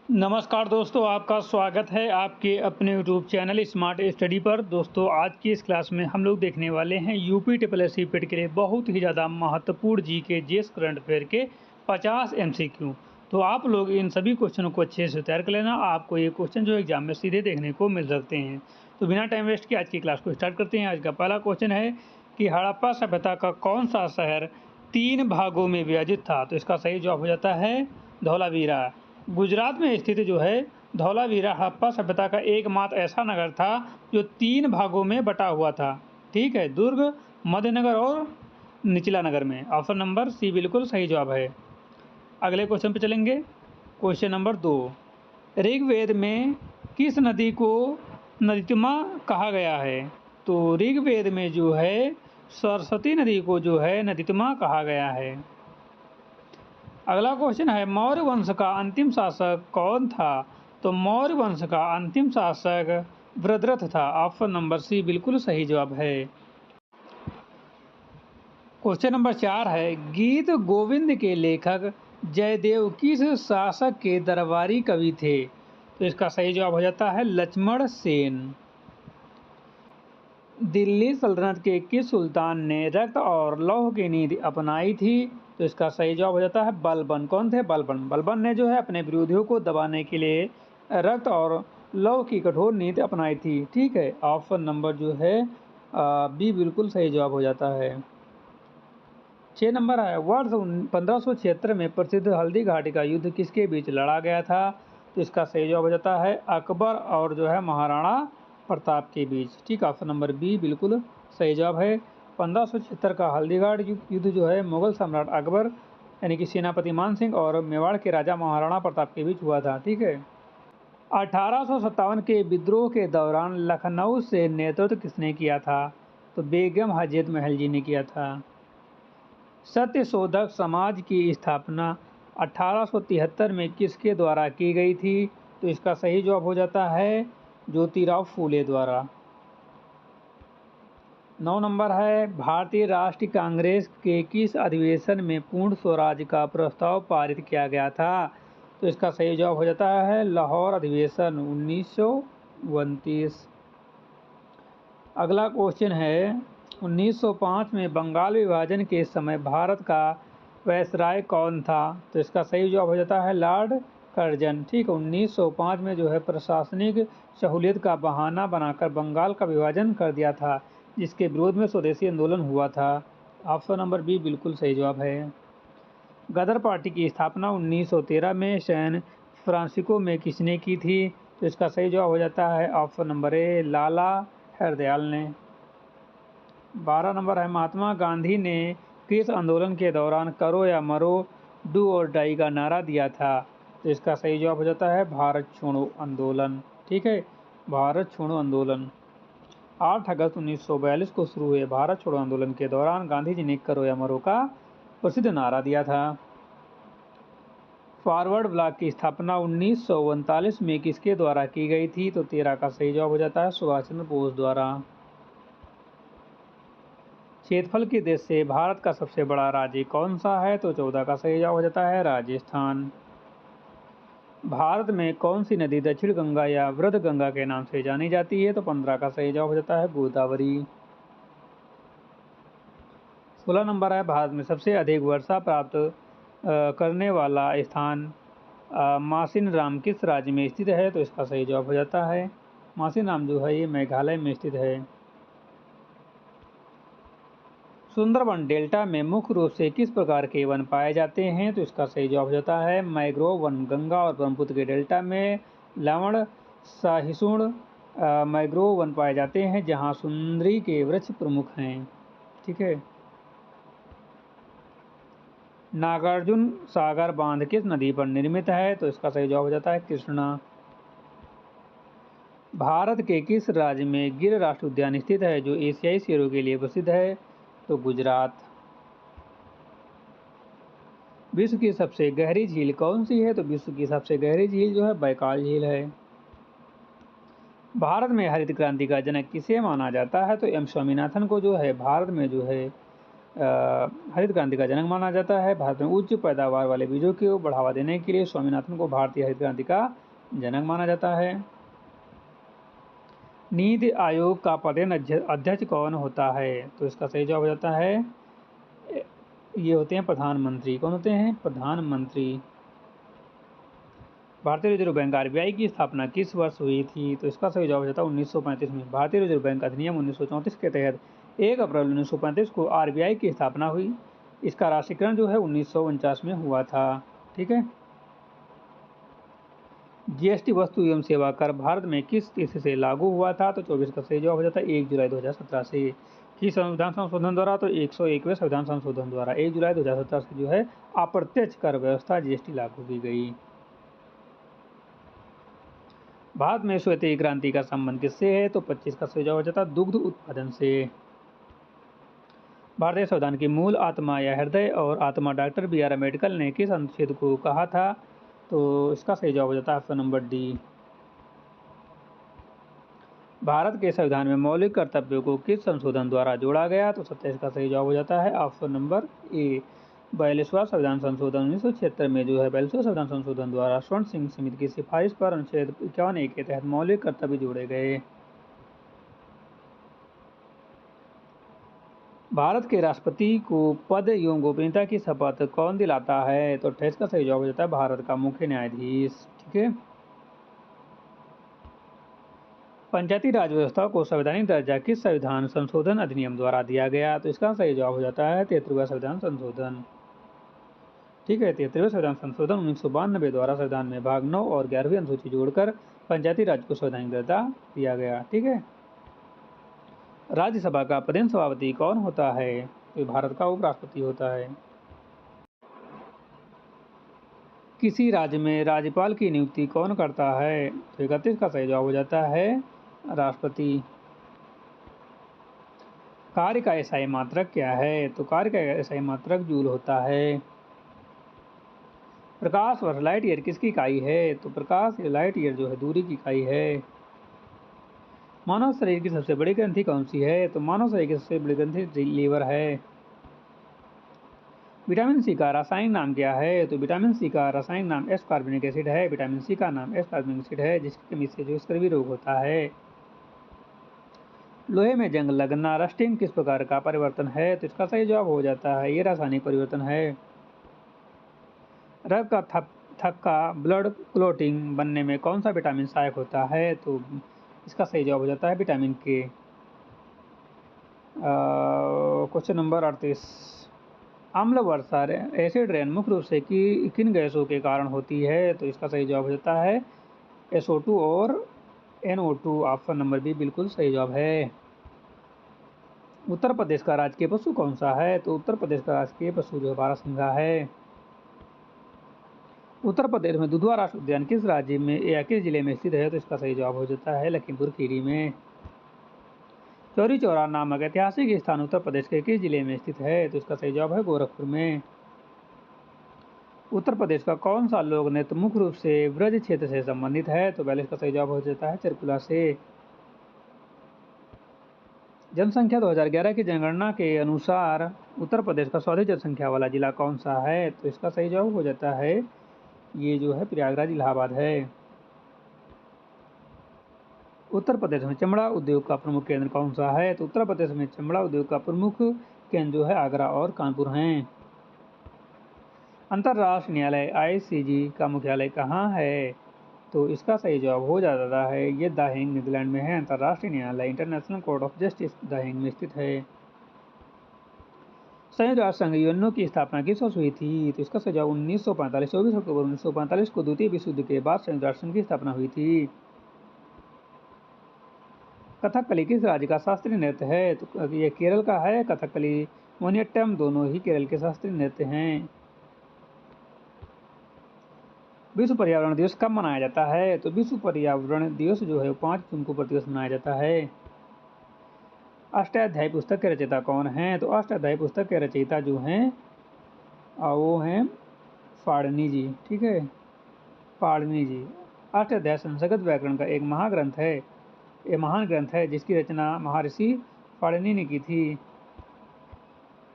नमस्कार दोस्तों, आपका स्वागत है आपके अपने यूट्यूब चैनल स्मार्ट स्टडी पर। दोस्तों, आज की इस क्लास में हम लोग देखने वाले हैं यूपी ट्रिपल एस सी पेट के लिए बहुत ही ज़्यादा महत्वपूर्ण जीके जीएस करंट अफेयर के 50 एमसीक्यू। तो आप लोग इन सभी क्वेश्चनों को अच्छे से तैयार कर लेना। आपको ये क्वेश्चन जो एग्जाम में सीधे देखने को मिल सकते हैं। तो बिना टाइम वेस्ट किए आज की क्लास को स्टार्ट करते हैं। आज का पहला क्वेश्चन है कि हड़प्पा सभ्यता का कौन सा शहर 3 भागों में विभाजित था? तो इसका सही जवाब हो जाता है धौलावीरा। गुजरात में स्थित जो है धौलावीरा हड़प्पा सभ्यता का एकमात्र ऐसा नगर था जो 3 भागों में बटा हुआ था। ठीक है, दुर्ग, मध्यनगर और निचला नगर में। ऑप्शन नंबर सी बिल्कुल सही जवाब है। अगले क्वेश्चन पे चलेंगे। क्वेश्चन नंबर 2, ऋग्वेद में किस नदी को नदितमा कहा गया है? तो ऋग्वेद में जो है सरस्वती नदी को जो है नदितमा कहा गया है। अगला क्वेश्चन है मौर्य वंश का अंतिम शासक कौन था? तो मौर्य वंश का अंतिम शासक वृद्धरथ था। ऑप्शन नंबर सी बिल्कुल सही जवाब है। क्वेश्चन नंबर 4 है गीत गोविंद के लेखक जयदेव किस शासक के दरबारी कवि थे? तो इसका सही जवाब हो जाता है लक्ष्मण सेन। दिल्ली सल्तनत के किस सुल्तान ने रक्त और लौह की नीति अपनाई थी? तो इसका सही जवाब हो जाता है बलबन। कौन थे? बलबन। बलबन ने जो है अपने विरोधियों को दबाने के लिए रक्त और लौह की कठोर नीति अपनाई थी। ठीक है, ऑप्शन नंबर जो है बी बिल्कुल सही जवाब हो जाता है। 6 नंबर है वर्ष 1576 में प्रसिद्ध हल्दी घाटी का युद्ध किसके बीच लड़ा गया था? तो इसका सही जवाब हो जाता है अकबर और जो है महाराणा प्रताप के बीच। ठीक, ऑप्शन नंबर बी बिल्कुल सही जवाब है। 1576 का हल्दीघाट युद्ध जो है मुगल सम्राट अकबर यानी कि सेनापति मान सिंह और मेवाड़ के राजा महाराणा प्रताप के बीच हुआ था। ठीक है, 1857 के विद्रोह के दौरान लखनऊ से नेतृत्व किसने किया था? तो बेगम हजरत महल जी ने किया था। सत्यशोधक समाज की स्थापना 1873 में किसके द्वारा की गई थी? तो इसका सही जवाब हो जाता है ज्योतिराव फूले द्वारा। 9 नंबर है भारतीय राष्ट्रीय कांग्रेस के किस अधिवेशन में पूर्ण स्वराज का प्रस्ताव पारित किया गया था? तो इसका सही जवाब हो जाता है लाहौर अधिवेशन 1929। अगला क्वेश्चन है 1905 में बंगाल विभाजन के समय भारत का वायसराय कौन था? तो इसका सही जवाब हो जाता है लॉर्ड कर्जन। ठीक है, 1905 में जो है प्रशासनिक सहूलियत का बहाना बनाकर बंगाल का विभाजन कर दिया था, जिसके विरोध में स्वदेशी आंदोलन हुआ था। ऑप्शन नंबर बी बिल्कुल सही जवाब है। गदर पार्टी की स्थापना 1913 में सैन फ्रांसिस्को में किसने की थी? तो इसका सही जवाब हो जाता है ऑप्शन नंबर ए लाला हरदयाल ने। 12 नंबर है महात्मा गांधी ने किस आंदोलन के दौरान करो या मरो डू और डाई का नारा दिया था? तो इसका सही जवाब हो जाता है भारत छोड़ो आंदोलन। ठीक है, भारत छोड़ो आंदोलन 8 अगस्त 1942 को शुरू हुए भारत छोड़ो आंदोलन के दौरान गांधी जी ने करो या मरो का प्रसिद्ध नारा दिया था। फॉरवर्ड ब्लॉक की स्थापना 1939 में किसके द्वारा की गई थी? तो 13 का सही जवाब हो जाता है सुभाष चंद्र बोस द्वारा। क्षेत्रफल के देश से भारत का सबसे बड़ा राज्य कौन सा है? तो 14 का सही जवाब हो जाता है राजस्थान। भारत में कौन सी नदी दक्षिण गंगा या वृद्ध गंगा के नाम से जानी जाती है? तो 15 का सही जवाब हो जाता है गोदावरी। 16 नंबर है भारत में सबसे अधिक वर्षा प्राप्त करने वाला स्थान मासिन राम किस राज्य में स्थित है? तो इसका सही जवाब हो जाता है मासिन राम जो है ये मेघालय में स्थित है। सुंदरबन डेल्टा में मुख्य रूप से किस प्रकार के वन पाए जाते हैं? तो इसका सही जवाब हो जाता है मैंग्रोव वन। गंगा और ब्रह्मपुत्र के डेल्टा में लवण सहिष्णु मैंग्रोव वन पाए जाते हैं, जहां सुंदरी के वृक्ष प्रमुख हैं। ठीक है, नागार्जुन सागर बांध किस नदी पर निर्मित है? तो इसका सही जवाब हो जाता है कृष्णा। भारत के किस राज्य में गिर राष्ट्रीय उद्यान स्थित है जो एशियाई शेरों के लिए प्रसिद्ध है? तो गुजरात। विश्व की सबसे गहरी झील कौन सी है? तो विश्व की सबसे गहरी झील जो है बैकाल झील है। भारत में हरित क्रांति का जनक किसे माना जाता है? तो एम स्वामीनाथन को जो है भारत में जो है हरित क्रांति का जनक माना जाता है। भारत में उच्च पैदावार वाले बीजों को बढ़ावा देने के लिए स्वामीनाथन को भारतीय हरित क्रांति का जनक माना जाता है। नीति आयोग का पदेन अध्यक्ष कौन होता है? तो इसका सही जवाब हो जाता है, ये होते हैं प्रधानमंत्री। कौन होते हैं? प्रधानमंत्री। भारतीय रिजर्व बैंक आरबीआई की स्थापना किस वर्ष हुई थी? तो इसका सही जवाब हो जाता है 1935 में। भारतीय रिजर्व बैंक अधिनियम 1934 के तहत 1 अप्रैल 1935 को आरबीआई की स्थापना हुई। इसका राष्ट्रीयकरण जो है 1949 में हुआ था। ठीक है। जीएसटी वस्तु एवं सेवा कर भारत में किस तिथि से लागू हुआ था? तो 24 का सही जवाब हो जाता है 1 जुलाई 2017 से। किस संविधान संशोधन द्वारा? तो 101वें संविधान संशोधन द्वारा 1 जुलाई 2017 से जो है अप्रत्यक्ष कर व्यवस्था जीएसटी लागू की गई। भारत में श्वेत क्रांति का संबंध किससे है? तो 25 का सही जवाब हो जाता है दुग्ध उत्पादन से। भारतीय संविधान की मूल आत्मा या हृदय और आत्मा डॉक्टर बी.आर. अम्बेडकर ने किस अनुच्छेद को कहा था? तो इसका सही जवाब हो जाता है ऑप्शन नंबर डी। भारत के संविधान में मौलिक कर्तव्यों को किस संशोधन द्वारा जोड़ा गया? तो 27 का सही जवाब हो जाता है ऑप्शन नंबर ए। 42वां संविधान संशोधन 1976 में जो है 42वां संविधान संशोधन द्वारा स्वर्ण सिंह समिति की सिफारिश पर अनुच्छेद 51A के तहत मौलिक कर्तव्य जोड़े गए। भारत के राष्ट्रपति को पद एवं गोपनीयता की शपथ कौन दिलाता है? तो 28 का सही जवाब हो जाता है भारत का मुख्य न्यायाधीश। ठीक है। पंचायती राज व्यवस्था को संवैधानिक दर्जा किस संविधान संशोधन अधिनियम द्वारा दिया गया? तो इसका सही जवाब हो जाता है 73वां संविधान संशोधन। ठीक है। 73वें संविधान संशोधन 1992 द्वारा संविधान में भाग 9 और 11वीं अनुसूची जोड़कर पंचायती राज को संवैधानिक दर्जा दिया गया। ठीक है। राज्यसभा का प्रधान सभापति कौन होता है? तो भारत का उपराष्ट्रपति होता है। किसी राज्य में राज्यपाल की नियुक्ति कौन करता है? तो 31 का सही जवाब हो जाता है राष्ट्रपति। कार्य का एसआई मात्रक क्या है? तो कार्य का एसआई मात्रक जूल होता है। प्रकाश वर्ष लाइट ईयर किसकी इकाई है? तो प्रकाश लाइट ईयर जो है दूरी की इकाई है। मानव शरीर की सबसे बड़ी ग्रंथि कौन सी है? तो मानव शरीर की सबसे बड़ी ग्रंथि लीवर है। विटामिन सी का रासायनिक नाम क्या है? तो विटामिन सी का रासायनिक नाम एस कार्बोनिक एसिड है। विटामिन सी का नाम एस कार्बोनिक एसिड है, जिसकी कमी से जो स्कर्वी रोग होता है। लोहे में जंग लगना रस्टिंग किस प्रकार का परिवर्तन है? तो इसका सही जवाब हो जाता है ये रासायनिक परिवर्तन है। रक्त का थक्का ब्लड क्लोटिंग बनने में कौन सा विटामिन सहायक होता है? तो इसका सही जवाब हो जाता है विटामिन के। Question number 38। अम्ल वर्षा एसिड रेन मुख्य रूप से किन गैसों के कारण होती है? तो इसका सही जवाब हो जाता है SO2 और NO2। ऑप्शन नंबर बी बिल्कुल सही जवाब है। उत्तर प्रदेश का राजकीय पशु कौन सा है? तो उत्तर प्रदेश का राजकीय पशु जो बारहसिंघा है। उत्तर प्रदेश में दुधवा राष्ट्रीय उद्यान किस राज्य में या किस जिले में स्थित है? तो इसका सही जवाब हो जाता है लखीमपुर खीरी में। चौरी चौरा नामक ऐतिहासिक स्थान उत्तर प्रदेश के किस जिले में स्थित है? तो इसका सही जवाब है गोरखपुर में। उत्तर प्रदेश का कौन सा लोक नृत्य मुख्य रूप से ब्रज क्षेत्र से संबंधित है? तो 42 का सही जवाब हो जाता है चरकुला से। जनसंख्या 2011 की जनगणना के अनुसार उत्तर प्रदेश का सर्वाधिक जनसंख्या वाला जिला कौन सा है? तो इसका सही जवाब हो जाता है ये जो है प्रयागराज इलाहाबाद है। उत्तर प्रदेश में चमड़ा उद्योग का प्रमुख केंद्र कौन सा है? तो उत्तर प्रदेश में चमड़ा उद्योग का प्रमुख केंद्र जो है आगरा और कानपुर हैं। अंतर्राष्ट्रीय न्यायालय ICJ का मुख्यालय कहाँ है? तो इसका सही जवाब हो जाता है ये द हेग नीदरलैंड में है। अंतर्राष्ट्रीय न्यायालय international court of justice the Hague में स्थित है। संयुक्त राष्ट्र संघ UNO की स्थापना किस वर्ष हुई थी? तो इसका सही जवाब 1945। 24 अक्टूबर 1945 को द्वितीय विश्व युद्ध के बाद संयुक्त राष्ट्र संघ की स्थापना हुई थी। कथकली किस राज्य का शास्त्रीय नृत्य है? तो ये केरल का है। कथकली मोहिनीअट्टम दोनों ही केरल के शास्त्रीय नृत्य हैं। विश्व पर्यावरण दिवस कब मनाया जाता है? तो विश्व पर्यावरण दिवस जो है 5 जून को प्रतिवर्ष मनाया जाता है। अष्टाध्यायी पुस्तक के रचयिता कौन हैं? तो अष्टाध्यायी पुस्तक के रचयिता जो हैं वो हैं पाणिनि जी। ठीक है, पाणिनि जी। अष्टाध्यायी संस्कृत व्याकरण का एक महाग्रंथ है, ये महान ग्रंथ है जिसकी रचना महर्षि पाणिनि ने की थी।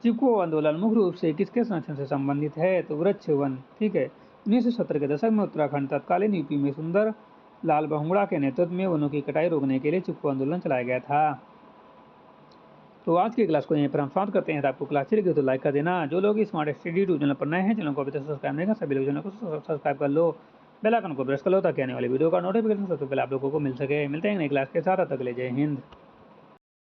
चिपको आंदोलन मुख्य रूप से किसके संरक्षण से संबंधित है? तो वृक्ष वन। ठीक है। 1970 के दशक में उत्तराखंड तत्कालीन यूपी में सुंदर लाल बहुगुणा के नेतृत्व में वनों की कटाई रोकने के लिए चिपको आंदोलन चलाया गया था। तो आज की क्लास को यहीं पर हम समाप्त करते हैं। तो आपको क्लास अच्छी लगी तो लाइक कर देना। जो लोग स्मार्ट स्टडी यूट्यूब चैनल पर नए हैं, चैनल को अभी तक सब्सक्राइब नहीं कर सभी लोग चैनल को सब्सक्राइब कर लो, बेल आइकन को प्रेस कर लो ताकि आने वाली वीडियो का नोटिफिकेशन सबसे पहले आप लोगों को मिल सके। मिलते हैं नई क्लास के साथ, तब तक के लिए जय हिंद।